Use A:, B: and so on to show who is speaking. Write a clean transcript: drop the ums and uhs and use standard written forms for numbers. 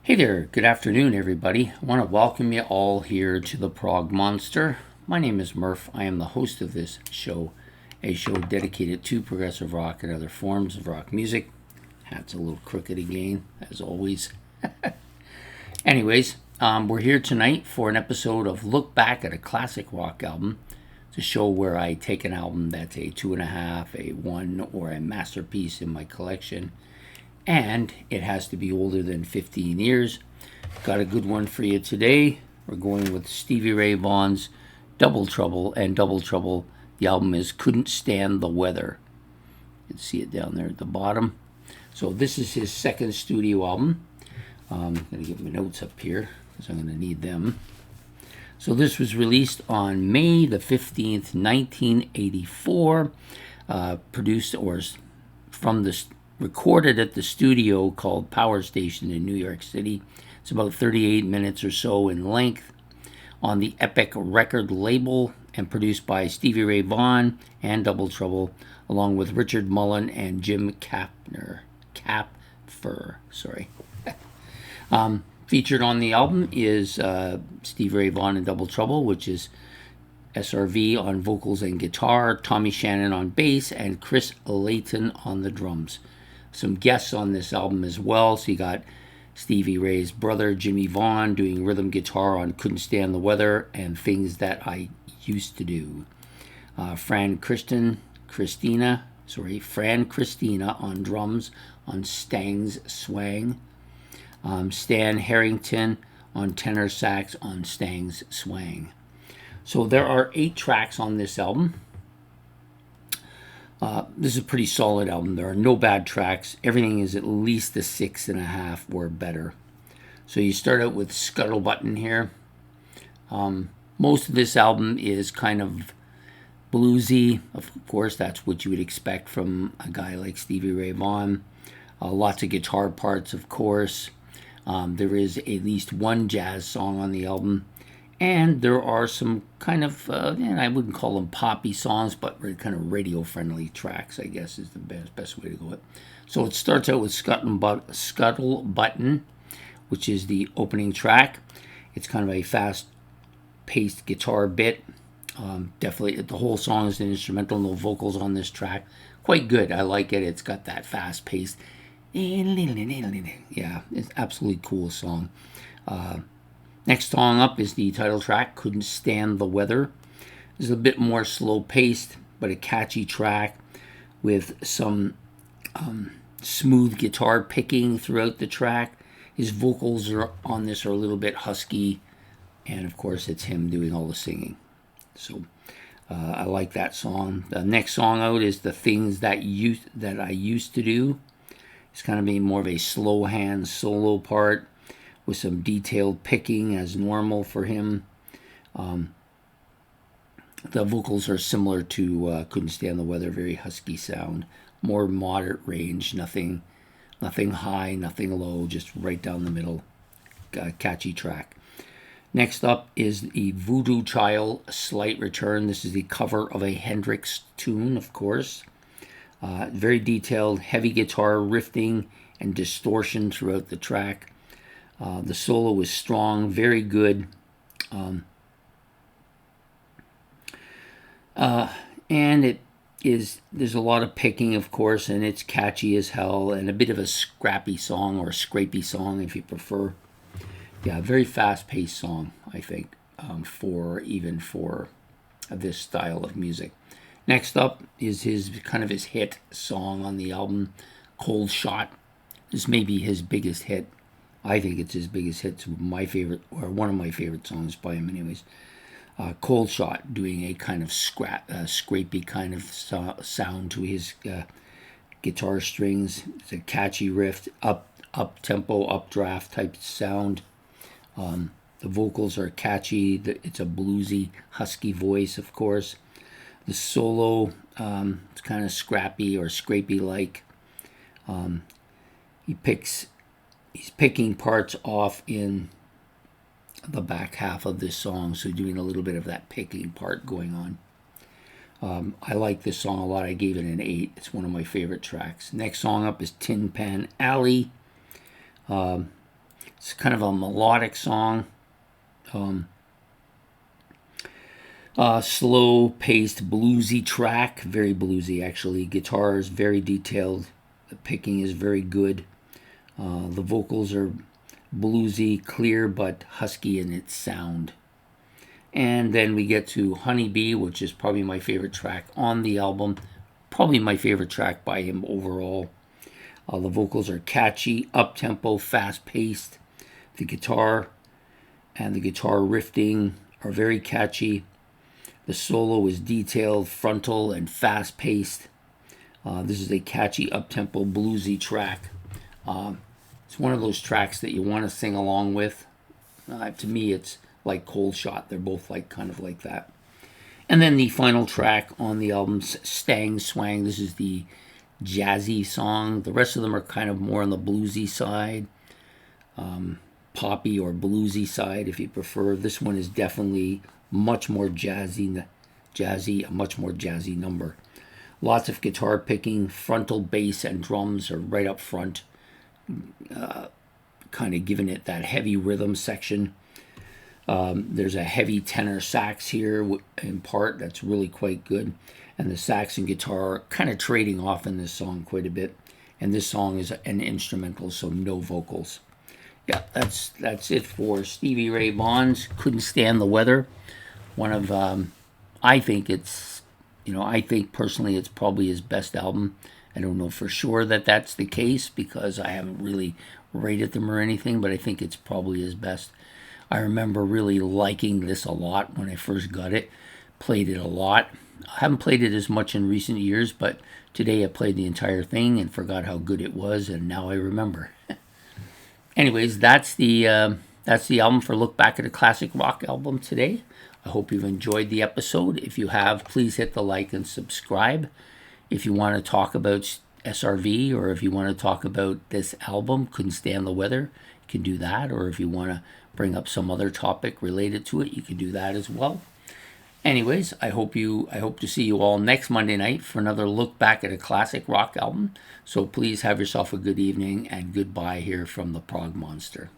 A: Hey there, good afternoon, everybody. I want to welcome you all here to the Prog Monster. My name is Murph. I am the host of this show, a show dedicated to progressive rock and other forms of rock music. Hat's a little crooked again, as always. Anyways, we're here tonight for an episode of Look Back at a Classic Rock Album. It's a show where I take an album that's a 2.5, a 1, or a masterpiece in my collection, and it has to be older than 15 years. Got a good one for you today. We're going with Stevie Ray Vaughan's Double Trouble, and Double Trouble, the album is Couldn't Stand the Weather. You can see it down there at the bottom. So this is his second studio album. I'm going to get my notes up here because I'm going to need them. So this was released on May the 15th, 1984, produced or from the recorded at the studio called Power Station in New York City. It's about 38 minutes or so in length, on the Epic record label, and produced by Stevie Ray Vaughan and Double Trouble, along with Richard Mullen and Jim Capfer. Featured on the album is Stevie Ray Vaughan and Double Trouble, which is SRV on vocals and guitar, Tommy Shannon on bass, and Chris Layton on the drums. Some guests on this album as well. So you got Stevie Ray's brother, Jimmy Vaughan, doing rhythm guitar on Couldn't Stand the Weather and Things That I Used to Do. Fran Christina on drums on Stang's Swang. Stan Harrington on tenor sax on Stang's Swang. So there are 8 tracks on this album. This is a pretty solid album. There are no bad tracks. Everything is at least a 6.5 or better. So you start out with Scuttlebutton here. Most of this album is kind of bluesy. Of course, that's what you would expect from a guy like Stevie Ray Vaughan. Lots of guitar parts, of course. There is at least one jazz song on the album. And there are some kind of, and I wouldn't call them poppy songs, but kind of radio-friendly tracks, I guess, is the best way to go. So it starts out with Scuttlebutton, which is the opening track. It's kind of a fast-paced guitar bit. Definitely, the whole song is an instrumental, no vocals on this track. Quite good. I like it. It's got that fast-paced, yeah, it's absolutely cool song. Next song up is the title track, Couldn't Stand the Weather. This is a bit more slow-paced, but a catchy track with some smooth guitar picking throughout the track. His vocals on this are a little bit husky, and of course it's him doing all the singing. So I like that song. The next song out is The Things That I Used to Do. It's kind of more of a slow hand solo part, with some detailed picking as normal for him. The vocals are similar to Couldn't Stand the Weather, very husky sound, more moderate range, nothing high, nothing low, just right down the middle. Catchy track. Next up is the Voodoo Child, Slight Return. This is the cover of a Hendrix tune, of course. Very detailed, heavy guitar riffing and distortion throughout the track. The solo is strong, very good. And there's a lot of picking, of course, and it's catchy as hell, and a bit of a scrappy song, or a scrapey song if you prefer. Yeah, very fast-paced song, I think, for this style of music. Next up is his hit song on the album, Cold Shot. This may be his biggest hit. I think it's his biggest hit. It's my favorite, or one of my favorite songs by him anyways. Cold Shot, doing a kind of scrapey kind of sound to his guitar strings. It's a catchy riff, up-tempo, updraft type sound. The vocals are catchy. It's a bluesy, husky voice, of course. The solo, it's kind of scrappy or scrapey-like. He's picking parts off in the back half of this song, so doing a little bit of that picking part going on. I like this song a lot. I gave it an 8. It's one of my favorite tracks. Next song up is Tin Pan Alley. It's kind of a melodic song. Slow-paced, bluesy track. Very bluesy, actually. Guitar is very detailed. The picking is very good. The vocals are bluesy, clear, but husky in its sound. And then we get to Honeybee, which is probably my favorite track on the album. Probably my favorite track by him overall. The vocals are catchy, up-tempo, fast-paced. The guitar and the guitar riffing are very catchy. The solo is detailed, frontal, and fast-paced. This is a catchy, up-tempo, bluesy track. It's one of those tracks that you want to sing along with. To me, it's like Cold Shot. They're both like kind of like that. And then the final track on the album, Stang Swang. This is the jazzy song. The rest of them are kind of more on the bluesy side, poppy or bluesy side if you prefer. This one is definitely much more jazzy, a much more jazzy number. Lots of guitar picking, frontal bass and drums are right up front, kind of giving it that heavy rhythm section. There's a heavy tenor sax here in part that's really quite good. And the sax and guitar are kind of trading off in this song quite a bit. And this song is an instrumental, so no vocals. Yeah, that's it for Stevie Ray Vaughan's Couldn't Stand the Weather. One of, I think personally it's probably his best album. I don't know for sure that that's the case because I haven't really rated them or anything, but I think it's probably his best. I remember really liking this a lot when I first got it. Played it a lot. I haven't played it as much in recent years, but today I played the entire thing and forgot how good it was, and now I remember. Anyways, that's the album for Look Back at a Classic Rock album today. I hope you've enjoyed the episode. If you have, please hit the like and subscribe. If you want to talk about SRV or if you want to talk about this album, Couldn't Stand the Weather, you can do that. Or if you want to bring up some other topic related to it, you can do that as well. Anyways, I hope to see you all next Monday night for another look back at a classic rock album. So please have yourself a good evening and goodbye here from the Prog Monster.